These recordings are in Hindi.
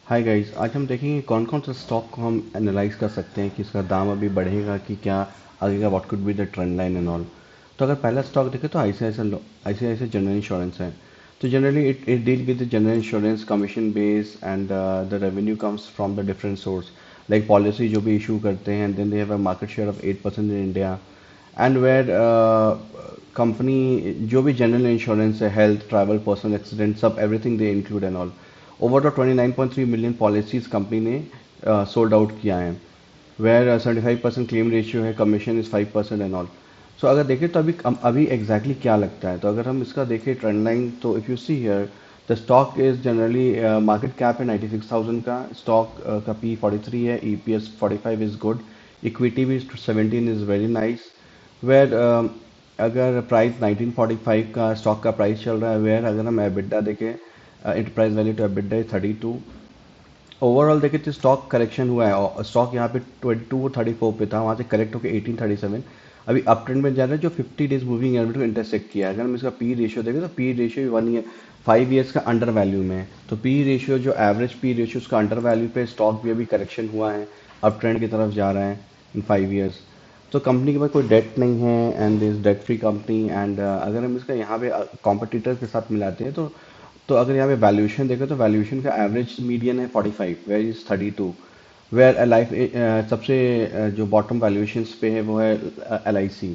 हाय गाइस, आज हम देखेंगे कौन कौन सा स्टॉक को हम एनालाइज कर सकते हैं कि इसका दाम अभी बढ़ेगा कि क्या आगे का, what could be the trend line and all. तो अगर पहला स्टॉक देखें तो आईसीआईसीआई जनरल इंश्योरेंस है। तो generally it deal with general insurance commission base and the revenue comes from the different source, like policy जो भी इशू करते हैं, and then they have a market share of 8% in India. And where company जो भी जनरल इंश्योरेंस है, हेल्थ, ट्रैवल, पर्सनल एक्सीडेंट, सब everything they include and all. Overall 29.3 million policies company ने सोल्ड आउट किया है, वेयर 75% क्लेम रेशियो है, कमीशन इज 5% एंड ऑल। सो अगर देखें तो अभी अभी एग्जैक्टली क्या लगता है, तो अगर हम इसका देखें ट्रेंड लाइन, तो if you see here the stock is generally, market cap है 96,000 का, स्टॉक का पी 43 है, ईपीएस 45 इज गुड, इक्विटी भी 17 इज वेरी नाइस। वेयर अगर प्राइस 1945 का स्टॉक का प्राइस चल रहा है, वेयर अगर हम एबिटा देखें, enterprise value to EBITDA 32। Overall देखें तो स्टॉक करेक्शन हुआ है, और स्टॉक यहाँ पे 2234 पे था, वहाँ से करेक्ट होकर 1837 अभी अप ट्रेंड में जा रहा है, जो 50 डेज मूविंग एवरेज को इंटरसेक्ट किया है। अगर हम इसका पी रेशियो देखें तो पी रेशियो 1 ईयर 5 ईयर्स का अंडर वैल्यू में है। तो पी रेशियो जो एवरेज पी रेशियो उसका अंडर वैल्यू पे स्टॉक भी अभी करेक्शन हुआ है, अप ट्रेंड की तरफ जा रहा है इन 5 ईयर्स। तो कंपनी के पास कोई डेट नहीं है and this debt free company. And अगर हम इसका यहाँ पे कॉम्पिटिटर के साथ मिलाते हैं, तो अगर यहाँ पे वैल्यूएशन देखें तो वैल्यूएशन का एवरेज मीडियन है 45, वेयर इज 32, वेयर लाइफ सबसे जो बॉटम वैल्यूएशंस पे है वो है L I C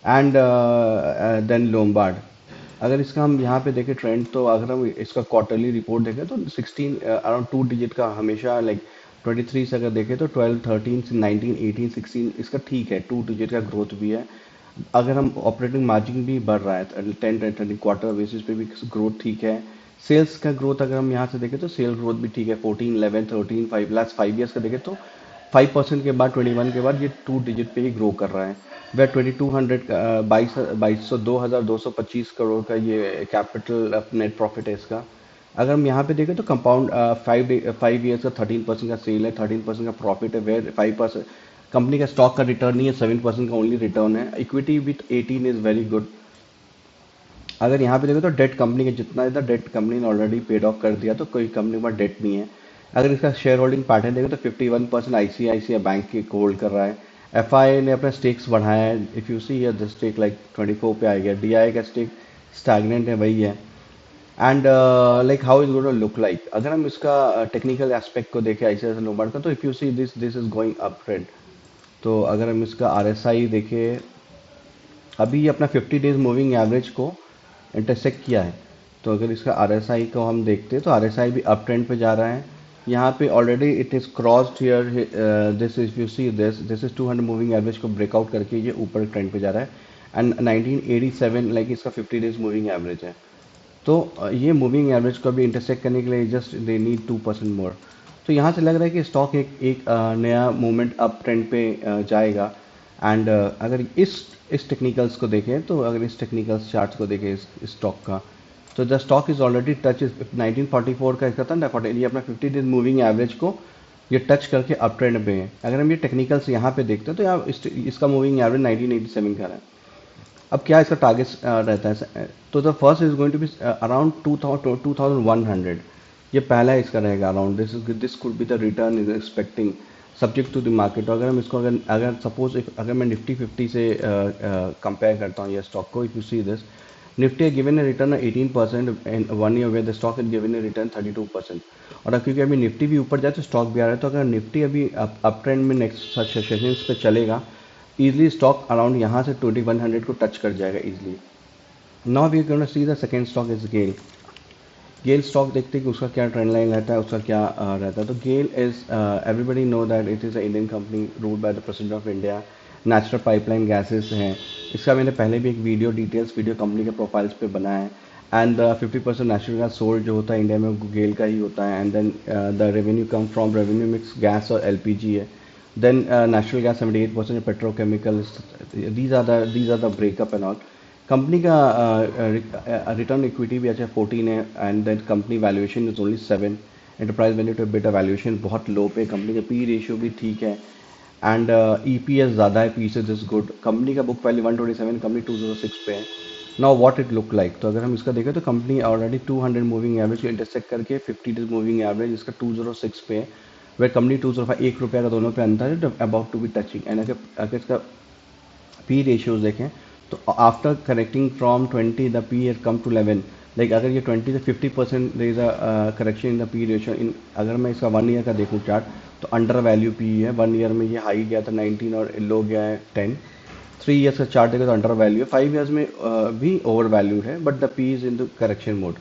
and then Lombard. अगर इसका हम यहाँ पे देखें ट्रेंड, तो अगर हम इसका क्वार्टरली रिपोर्ट देखें तो 16 अराउंड 2 डिजिट का हमेशा, लाइक 23 से अगर देखें तो 12, 13 से 19, 18, 16 इसका ठीक है, 2 डिजिट का ग्रोथ भी है। अगर हम ऑपरेटिंग मार्जिन भी बढ़ रहा है 10 क्वार्टर बेसिस पे भी ग्रोथ ठीक है। सेल्स का ग्रोथ अगर हम यहाँ से देखें तो सेल ग्रोथ भी ठीक है, 14, 11, 13, 5 लास्ट 5 ईयर्स का देखें तो 5% के बाद 21 के बाद ये 2 डिजिट पे ही ग्रो कर रहा है। वह 2200 बाईस 2200 2225 करोड़ का ये कैपिटल नेट प्रॉफिट है इसका। अगर हम यहाँ पे देखें तो कंपाउंड 5 ईयर्स का 13% का सेल है, 13% का प्रॉफिट है, वेयर 5% कंपनी का स्टॉक का रिटर्न नहीं है, 7% का ओनली रिटर्न है, equity with 18 is very good. अगर यहाँ पे देखो तो डेट कंपनी के जितना इधर डेट कंपनी ने ऑलरेडी पेड ऑफ कर दिया, तो कोई कंपनी के पास डेट नहीं है। अगर इसका शेयर होल्डिंग पैटर्न देखो तो 51% आईसीआईसीआई बैंक के होल्ड कर रहा है। एफआई ने अपना स्टेक्स बढ़ाया है, if you see the stake like 24 पे आ गया। डीआई का स्टेक स्टैग्नेंट है, वही है। And like how is going to look like, अगर हम इसका टेक्निकल एस्पेक्ट को देखें आईसीआईसीआई लोमबार्ड का, तो if you see this this is going up trend. तो अगर हम इसका आरएसआई देखें, अभी ये अपना 50 डेज मूविंग एवरेज को इंटरसेक्ट किया है। तो अगर इसका आरएसआई को हम देखते हैं तो आरएसआई भी अप ट्रेंड पे जा रहा है। यहाँ पे already it is crossed here, this is you see this is 200 moving average को ब्रेकआउट करके ये ऊपर ट्रेंड पे जा रहा है। एंड 1987 लाइक इसका 50 डेज मूविंग एवरेज है। तो ये मूविंग एवरेज को भी इंटरसेक्ट करने के लिए जस्ट दे नीड 2% मोर। तो यहाँ से लग रहा है कि स्टॉक एक नया मूवमेंट अप ट्रेंड पे जाएगा। एंड अगर इस टेक्निकल्स को देखें, तो अगर इस टेक्निकल्स चार्ट्स को देखें इस स्टॉक का, तो the stock is already touch is 1944 का इसका था ना, ये अपना 50 डेज मूविंग एवरेज को ये टच करके अप ट्रेंड पे है। अगर हम ये टेक्निकल्स यहाँ पे देखते हैं तो यहाँ इसका मूविंग एवरेज 1987 का रहा है। अब क्या इसका टारगेट रहता है, तो the first is going to be around 2100। ये पहला इसका रहेगा around this could be the return is expecting subject to the market. अगर हम इसको अगर अगर सपोज अगर मैं निफ्टी 50 से कंपेयर करता हूँ ये स्टॉक को, if you see this, Nifty given a return 18% in 1 year, where the stock is given a return 32%। और अब क्योंकि अभी निफ्टी भी ऊपर जाए तो स्टॉक भी आ रहा है, तो अगर निफ्टी अभी अप ट्रेंड में नेक्स्ट सेशंस पे चलेगा, इजली स्टॉक अराउंड यहाँ से 2100 को टच कर जाएगा easily. Now we gonna see the second stock is GAIL. GAIL stock देखते हैं कि उसका क्या ट्रेंड लाइन रहता है, उसका क्या रहता है। तो GAIL is, everybody know that it is a Indian company ruled by the president of India. Natural pipeline gases हैं। इसका मैंने पहले भी एक वीडियो डिटेल्स वीडियो कंपनी के प्रोफाइल्स पे बनाया है। एंड 50% नेचुरल गैस सोल्ड जो होता है इंडिया में वो गेल का ही होता है। And then the revenue come from revenue mix gas और एलपीजी है। Then natural gas 78%, petrochemical, these are the breakup and all। कंपनी का रिटर्न इक्विटी भी अच्छा 14 है, and then company valuation is only 7। Enterprise value to beta valuation बहुत लो पे, कंपनी का पी रेशियो भी ठीक है। एंड ईपीएस ज़्यादा है, पी से दिस गुड। कंपनी का बुक वैल्यू 127, कंपनी 206 पे है। Now what it look like, तो अगर हम इसका देखें तो कंपनी ऑलरेडी 200 मूविंग एवरेज को इंटरसेक्ट करके 50 डेज मूविंग एवरेज इसका 206 पे है, वे कंपनी 205, 1 रुपया का दोनों पे अंतर है, about to be touching. And अगर इसका पी रेशियोज देखें तो after correcting from 20 the P has come to 11, like अगर ये 20 से 50% there is a correction in the P ratio in, अगर मैं इसका 1 ईयर का देखूं चार्ट तो अंडर वैल्यू पी है। 1 ईयर में ये हाई गया था 19 और लो गया है 10। 3 ईयर्स का चार्ट देखो तो अंडर वैल्यू है, 5 ईयर्स में भी ओवर वैल्यू है, but the P is in the correction mode.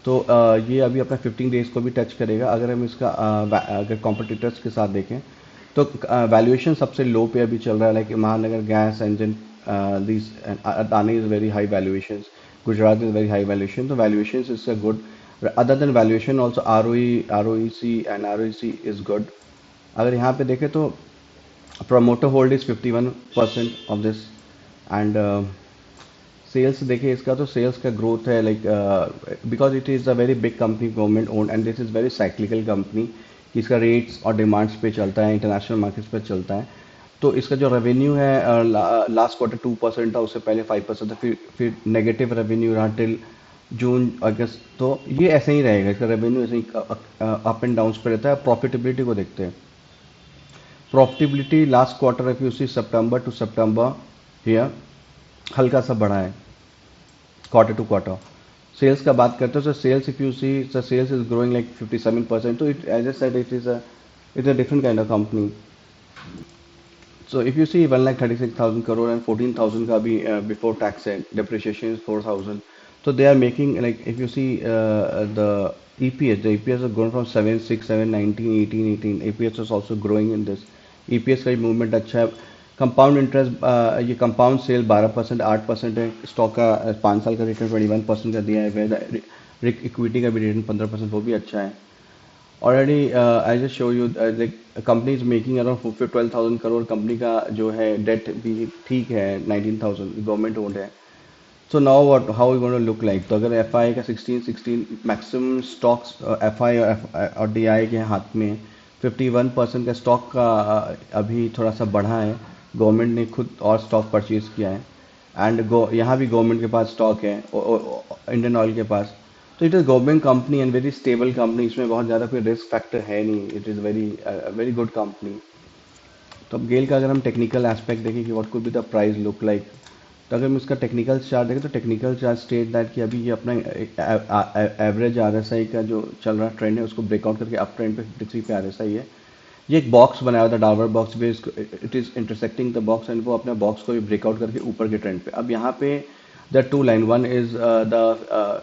तो ये अभी अपना 15 डेज को भी टच करेगा। अगर हम इसका अगर कॉम्पिटिटर्स के साथ देखें तो वैल्यूएशन सबसे लो पे अभी चल रहा है, like Mahanagar gas engine, this Adani is very high valuations, Gujarat is very high valuation, तो valuations is a good. Other than valuation also ROEC and ROEC is good. अगर यहाँ पे देखें तो promoter hold is 51% of this, and sales देखिए इसका तो सेल्स का ग्रोथ है, like because it is a very big company government owned and this is very cyclical company कि इसका रेट्स और डिमांड्स पे चलता है, इंटरनेशनल मार्केट्स पे चलता है। तो इसका जो रेवेन्यू है लास्ट क्वार्टर 2% था, उससे पहले 5% था, फिर नेगेटिव रेवेन्यू रहा टिल जून अगस्त। तो ये ऐसे ही रहेगा, इसका रेवेन्यू ऐसे ही अप एंड डाउन पे रहता है। प्रॉफिटेबिलिटी को देखते हैं, profitability last quarter if you see September to September here हल्का सा बढ़ा है क्वार्टर टू क्वार्टर। सेल्स का बात करते हैं तो sales if you see the sales is growing like 57%, तो it as a said it is a different kind of company. So if you see 1,36,000 crore and 14,000 का भी before tax है, depreciation is 4,000. So they are making, like if you see the EPS has grown from 7, 6, 7, 19, 18, 18. EPS is also growing in this. EPS का मूवमेंट अच्छा है। कंपाउंड इंटरेस्ट ये कंपाउंड सेल 12%, 8% है। स्टॉक का 5 साल का रिटर्न 21% का दिया है। इक्विटी का भी रिटर्न 15%, वो भी अच्छा है। Already I just show you like company is making around 12,000 crore. Company का जो है डेट भी ठीक है, 19,000 गवर्नमेंट ओन्ड है। So now what how you gonna look like, तो अगर एफ आई का 16 मैक्सिमम स्टॉक्स एफ आई और डी आई के हाथ में 51% का स्टॉक का अभी थोड़ा सा बढ़ा है। गवर्नमेंट ने खुद और स्टॉक परचेज किया है, एंड यहाँ भी गवर्नमेंट के पास स्टॉक है, इंडियन ऑयल के पास। तो it is government company and very stable company, इसमें बहुत ज़्यादा कोई रिस्क फैक्टर है नहीं। It is very very good company. तो अब गेल का अगर हम टेक्निकल एस्पेक्ट देखें कि what could be the price look like, तो अगर हम इसका टेक्निकल चार्ट देखें तो टेक्निकल चार्ट स्टेट दैट कि अभी ये अपना एवरेज आरएसआई का जो चल रहा ट्रेंड है उसको ब्रेकआउट करके अप ट्रेंड पे 53 पे आरएसआई है। ये एक बॉक्स बनाया हुआ था डाउनवर्ड बॉक्स पे, it is intersecting the box and वो अपने बॉक्स को भी ब्रेकआउट करके ऊपर के ट्रेंड पे। अब यहाँ पे the two line, one is the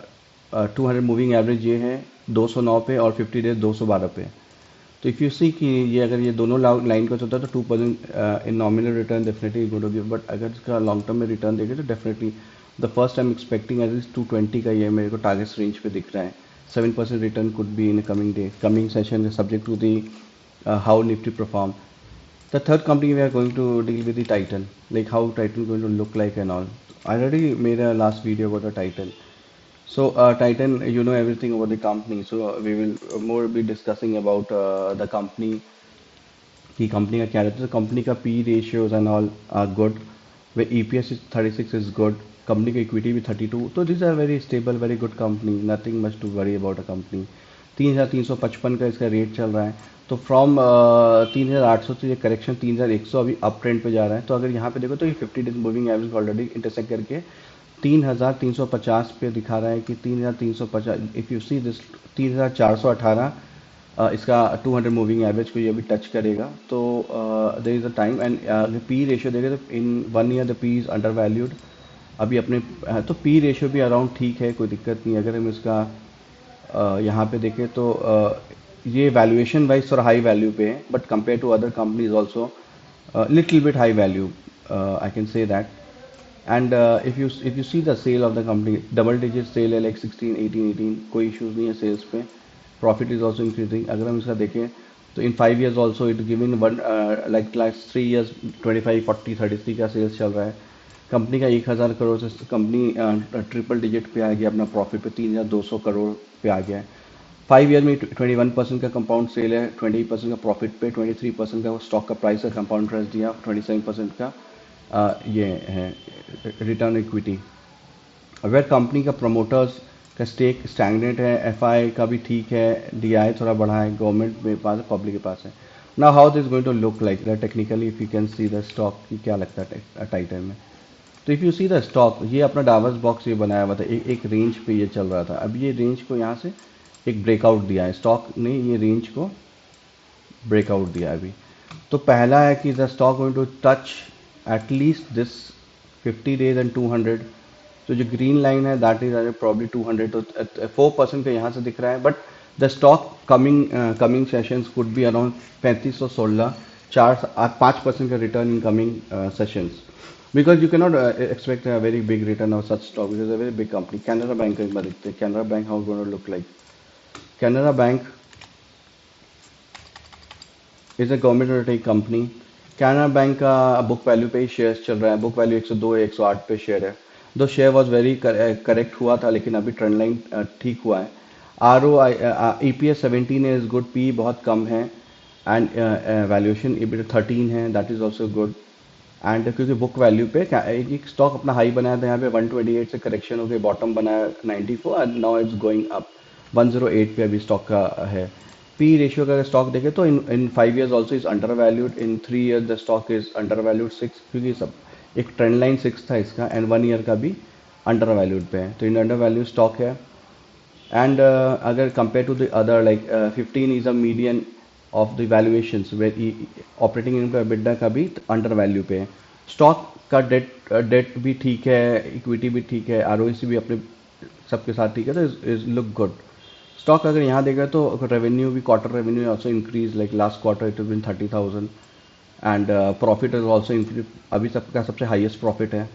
200 moving average ये है 209 पे, और 50 डेज 212 पे। तो इफ़ यू सी कि ये अगर ये दोनों लाइन का चलता है तो 2% इन नॉमिनल रिटर्न डेफिनेटली गुड होगी, बट अगर इसका लॉन्ग टर्म में रिटर्न देखें तो definitely the first time expecting at least 220 का ये मेरे को टारगेट रेंज पे दिख रहा है। 7% return could be in coming day, coming session, subject to the how Nifty perform. The third company we are going to deal with the Titan, like how Titan going to look like and all. I already made a last video about the Titan. So Titan, you know everything about the company. So we will more be discussing about the company कि कंपनी का क्या रहता है। तो कंपनी का P ratios and all are good, way EPS is 36 is good, company का इक्विटी भी 32। तो this are very stable very good company, nothing much to worry about a company. 3,355 का इसका रेट चल रहा है। तो फ्रॉम 3,800 से ये करेक्शन 3,100 अभी अप ट्रेंड पे जा रहा है। तो अगर यहाँ पे देखो तो ये 50 days moving average already intersect करके 3,350 पे दिखा रहा है कि 3,350, इफ़ यू सी दिस 3,418 इसका 200 मूविंग एवरेज को ये अभी टच करेगा। तो there is a time and P ratio देखें तो in 1 year the P is undervalued अभी अपने। तो पी रेशियो भी अराउंड ठीक है, कोई दिक्कत नहीं। अगर हम इसका यहाँ पे देखें तो ये वैल्यूएशन वाइज थोड़ा हाई वैल्यू पे है, but compare to other companies also little bit high value, I can say that. And if you see the sale of the company, double digit sale है, लाइक 16, 18, 18, कोई इश्यूज नहीं है सेल्स पे। Profit is also increasing. अगर हम इसका देखें तो in 5 years also it giving one like last 3 years 25, 40, 33 का सेल्स चल रहा है। कंपनी का 1,000 करोड़ से कंपनी ट्रिपल डिजिट पे आ गया, अपना प्रॉफिट पे 3,200 करोड़ पे आ गया है। 5 ईयर में 21% का कंपाउंड सेल है, 20% का प्रॉफिट पे, 23% का स्टॉक का प्राइस का कंपाउंड इंटरेस्ट दिया, 27% का ये है रिटर्न इक्विटी। अगर कंपनी का प्रमोटर्स का स्टेक स्टैग्नेट है, एफआई का भी ठीक है, डीआई थोड़ा बढ़ा है, गवर्नमेंट में पास है, पब्लिक के पास है। Now how this going to look like technically, if you can see the stock की क्या लगता है टाइटन में। तो if you see the stock, ये अपना डावर्स बॉक्स ये बनाया हुआ था, एक रेंज पे ये चल रहा था। अब ये रेंज को यहाँ से एक ब्रेकआउट दिया है स्टॉक ने, ये रेंज को ब्रेकआउट दिया है अभी। तो पहला है कि the stock going to touch at least this 50 days and 200। तो जो ग्रीन लाइन है दैट इज प्रॉब्ली 200, तो 4% का यहाँ से दिख रहा है। But the stock coming sessions could be around 3516, 5% का return in coming sessions, because you cannot expect a very big return of such stock because it's a very big company. Canara Bank का एक बार देखते हैं, Canara Bank how going to look like. Canara Bank is a government related company. Canara bank का बुक वैल्यू पे ही शेयर चल रहा है, बुक वैल्यू 102 या 108 पे शेयर है। दो शेयर वॉज वेरी करेक्ट हुआ था, लेकिन अभी ट्रेंड लाइन ठीक हुआ है। आर ओ आई ई पी एस 17 है, इज गुड, पी बहुत कम है, एंड वैल्यूएशन EBITDA 13 है, that is also good. And क्योंकि बुक वैल्यू पे एक स्टॉक अपना हाई बनाया था, यहाँ पे 128 से करेक्शन हो गई, बॉटम बनाया 94 and now it's going up 108 पे अभी स्टॉक का है। पी रेशियो का अगर स्टॉक देखें तो in 5 years also is under valued, in 3 years the stock is under valued 6, क्योंकि सब एक ट्रेंड लाइन 6 था इसका, एंड 1 year का भी अंडर वैल्यूड पे है, तो इन अंडर वैल्यू स्टॉक है। एंड अगर compare to the other like 15 is a median of the valuations where operating income EBITDA का भी अंडर वैल्यू पे है। स्टॉक का डेट भी ठीक है, इक्विटी भी ठीक है, ROIC भी अपने सबके साथ ठीक है, तो इज लुक गुड। स्टॉक अगर यहाँ देगा तो रेवेन्यू भी, quarter revenue also increase, like last quarter it been 30,000, and profit is also increase, अभी सबका सबसे हाईएस्ट प्रॉफिट है।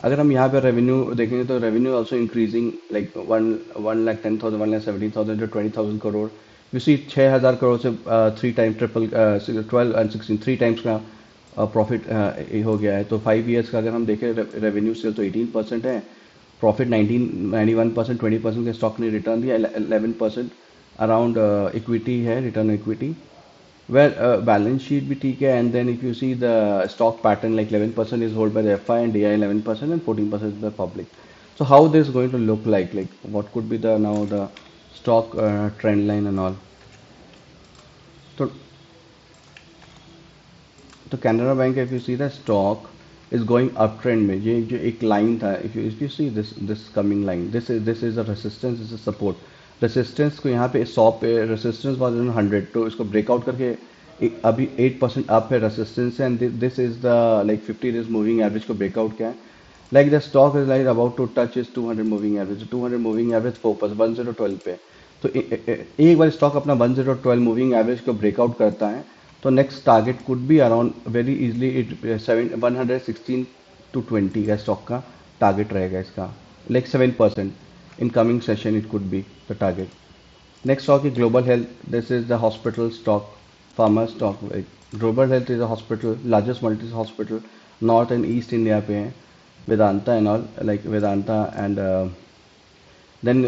अगर हम यहाँ पे रेवेन्यू देखेंगे तो revenue also increasing, like 1,10,000, 1,17,000 to 20,000 crore. You see 6,000 crore से 3 टाइम ट्रिपल 12 एंड 16 3 टाइम्स का प्रॉफिट हो गया है। तो 5 years का अगर हम देखें रेवेन्यू से तो 18% है, प्रॉफिट 91%, 20% के स्टॉक ने रिटर्न दिया, 11% अराउंड इक्विटी है, return equity, where balance sheet भी ठीक है, and then if you see the stock pattern, like 11% is held by the FI and DI 11% and 14% is the public. So how this is going to look like what could be the now the stock trend line and all. तो तो Canara bank, if you see the stock is going uptrend में, ये जो एक लाइन था, if you see this coming line, this is a resistance, this is support। Resistance को यहाँ पे 100 पे रेसिस्टेंस वाज 100, तो इसको ब्रेकआउट करके अभी 8% अप है resistance, and this is the like 50 days moving average को ब्रेकआउट किया है। Like the stock is like about to touch is 200 moving average, 200 moving average 4% 1012 पे। तो एक बार स्टॉक अपना 1012 मूविंग एवरेज को ब्रेकआउट करता है तो next target could be around very easily 116 to 20 का स्टॉक का टारगेट रहेगा इसका, like 7% in coming session it could be the target. Next stock is Global Health. This is the hospital stock, pharma stock. Global Health is a hospital, largest multi hospital, North and East India पे है, Vedanta and all, like Vedanta, and then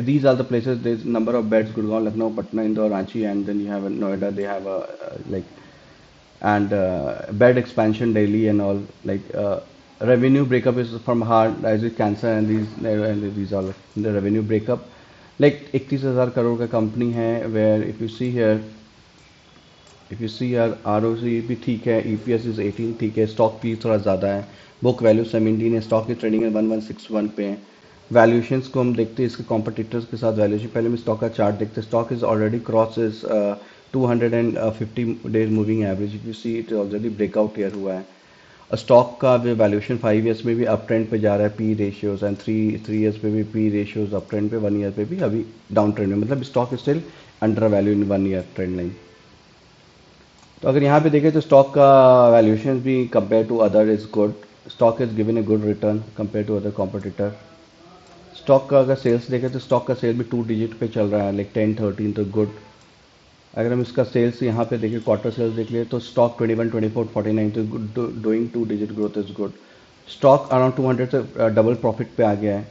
these are the places. There's number of beds: Gurgaon, Lucknow, Patna, Indore, Ranchi, and then you have Noida. They have a like, and bed expansion daily and all, like revenue breakup is from heart disease, cancer, and these are the revenue breakup, like 31,000 crore का कंपनी है, where if you see यार ROC भी ठीक है, EPS is 18 ठीक है, स्टॉक भी थोड़ा ज़्यादा है, बुक वैल्यू 17 है, स्टॉक की ट्रेडिंग है 1161 पे है। वैल्यूएशंस को हम देखते हैं इसके कॉम्पिटिटर्स के साथ वैल्यूएशन, पहले हम स्टॉक का चार्ट देखते हैं। Stock is already cross is 250 days moving average, if you see it already breakout year हुआ है। स्टॉक का वैल्यूएशन 5 years में भी अप ट्रेंड पे जा रहा है, P ratios, and three years पे भी पी रेशियोज अप ट्रेंड पे, 1 year पे भी अभी डाउन ट्रेंड में, मतलब stock still under value in 1 year trend line. तो अगर यहाँ पे देखें तो स्टॉक का वैल्यूएशन भी compare to other is good, stock is given a good return compare to other competitor. Stock का अगर सेल्स देखें तो स्टॉक का सेल भी 2 digit पे चल रहा है, लाइक 10-13, तो गुड। अगर हम इसका सेल्स यहाँ पे देखें, क्वार्टर सेल्स देख लिए तो स्टॉक 21, 24, 49, तो doing 2 digit growth is good. Stock around 200 से डबल प्रॉफिट पे आ गया है,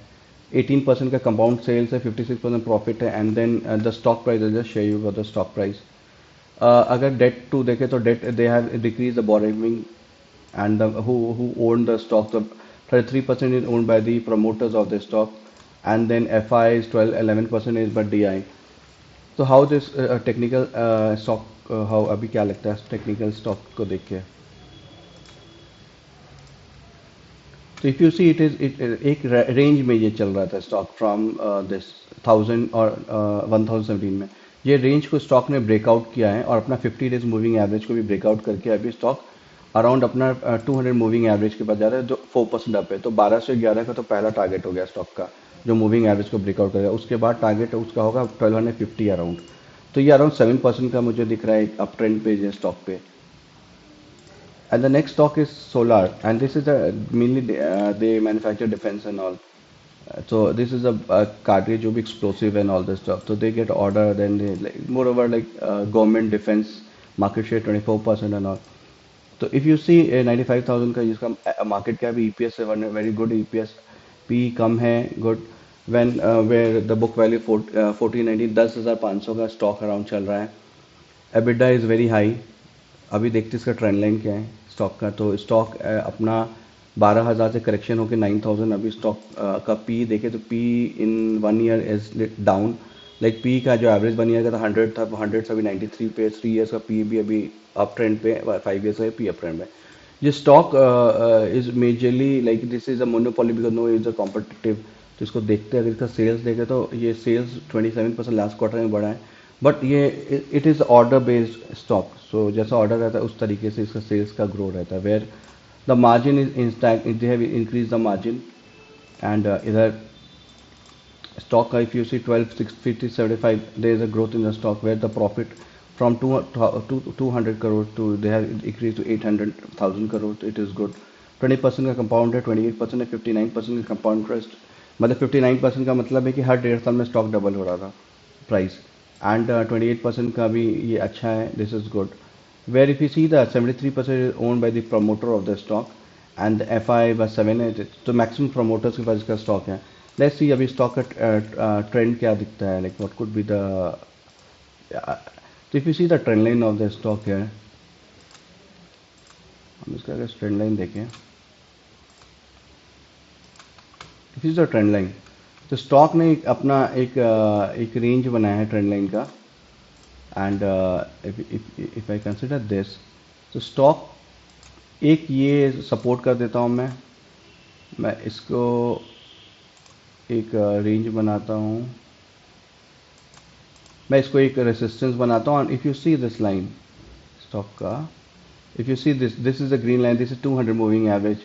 18% का कंपाउंड सेल्स है, 56% प्रॉफिट है, and then the stock price is just share you the stock price. अगर डेट टू देखें तो debt they have decrease the borrowing, and who owned the stock, the 33% is owned by the promoters of the stock, and then FI is 11% is by DI. तो how this technical stock, how अभी क्या लगता है टेक्निकल स्टॉक को देख के? तो if you see it is it एक रेंज में ये चल रहा था स्टॉक फ्रॉम दिस 1000 और 1017 में ये रेंज को स्टॉक ने ब्रेकआउट किया है और अपना 50 डेज मूविंग एवरेज को भी ब्रेकआउट करके अभी स्टॉक अराउंड अपना 200 मूविंग एवरेज के पास जा रहा है जो 4% अप है। तो 12 से 11 का तो पहला टारगेट हो गया स्टॉक का जो मूविंग एवरेज को ब्रेकआउट करेगा। उसके बाद टारगेट उसका होगा 1250 अराउंड। तो ये अराउंड 7% का मुझे दिख रहा है एक अप ट्रेंड पे स्टॉक पे। And the next stock is Solar, and this is a mainly they manufacture defense and all. So this is a cartridge will be explosive and all this stuff. So they get order, then they like, moreover like government defense market share 24% and all. So if you see 95,000 का इसका market cap EPS है very good EPS, P कम है good, when where the book value 1490 10,500 का stock around चल रहा है। EBITDA is very high। अभी देखते इसका ट्रेंड लाइन क्या है स्टॉक का। तो स्टॉक अपना 12,000 से करेक्शन होकर 9,000 अभी स्टॉक का पी देखे तो P in 1 year is down. Like P का जो एवरेज 1 ईयर का था 100 था, 100 से अभी 93 पे। 3 ईयर्स का पी भी अभी अप ट्रेंड पे, 5 ईयर्स का पी अप ट्रेंड पे। ये stock is majorly like this is a monopoly because no is a competitive. तो इसको देखते हैं अगर इसका सेल्स देखे तो ये सेल्स 27% लास्ट क्वार्टर में बढ़ा है। बट ये it is order based stock. So जैसा ऑर्डर रहता है उस तरीके से इसका सेल्स का ग्रो रहता है। Where the margin is instant they have increase the margin. And इधर stock if you see 12 6 50 75 there is a growth in the stock where the profit from 200 crore to they have increased to 800,000 crore. It is good। 20% का कंपाउंड है, 28% है, 59% का कंपाउंड इंटरेस्ट। मतलब 59% का मतलब है कि हर 1.5 साल में स्टॉक डबल हो रहा था प्राइस। एंड 28% का भी ये अच्छा है, this is good. Where if you see the 73% is owned by the promoter of the stock and F I बस 7 है। तो मैक्सिमम प्रमोटर्स के पास इसका स्टॉक है। लेट्स सी अभी स्टॉक का ट्रेंड क्या दिखता है, like what could be the. तो if you see the trend line of the stock है, हम इसका अगर ट्रेंड लाइन देखें, if you see the trend line तो स्टॉक ने अपना एक रेंज बनाया है ट्रेंड लाइन का। And if I consider this तो स्टॉक एक ये सपोर्ट कर देता हूँ मैं इसको एक रेंज बनाता हूँ, मैं इसको एक रेसिस्टेंस बनाता हूँ। If you see this line stock का, if you see this is the green line, this is 200 moving average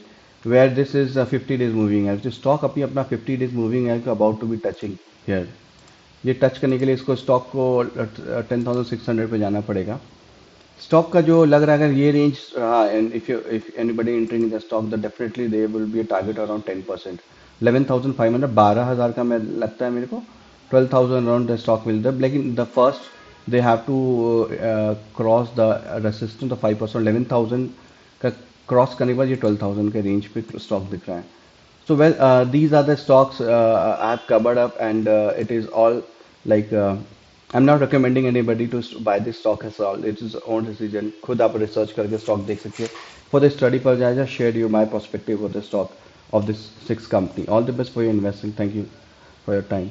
where this is 50 days moving average. Stock अभी अपना 50 डेज मूविंग एवरेज को about to be touching here. ये टच करने के लिए इसको स्टॉक को 10,600 पे जाना पड़ेगा। स्टॉक का जो लग रहा है अगर ये रेंज रहा and if anybody entering the stock the definitely they will be a target around 10%। 11,500 12,000 का मैं लगता है मेरे को। 12,000 around the stock will the, लेकिन the first they have to cross the resistance the 5%। 11,000 का क्रॉस करने के बाद ये 12,000 के रेंज पे स्टॉक दिख रहा है। So well, these are the stocks I have covered up, and it is all like I'm not recommending anybody to buy this stock as all. It is own decision। खुद आप research करके stock देख सकते हैं। For the study purpose, I just shared you my perspective of the stock of this 6 company। All the best for your investing। Thank you for your time।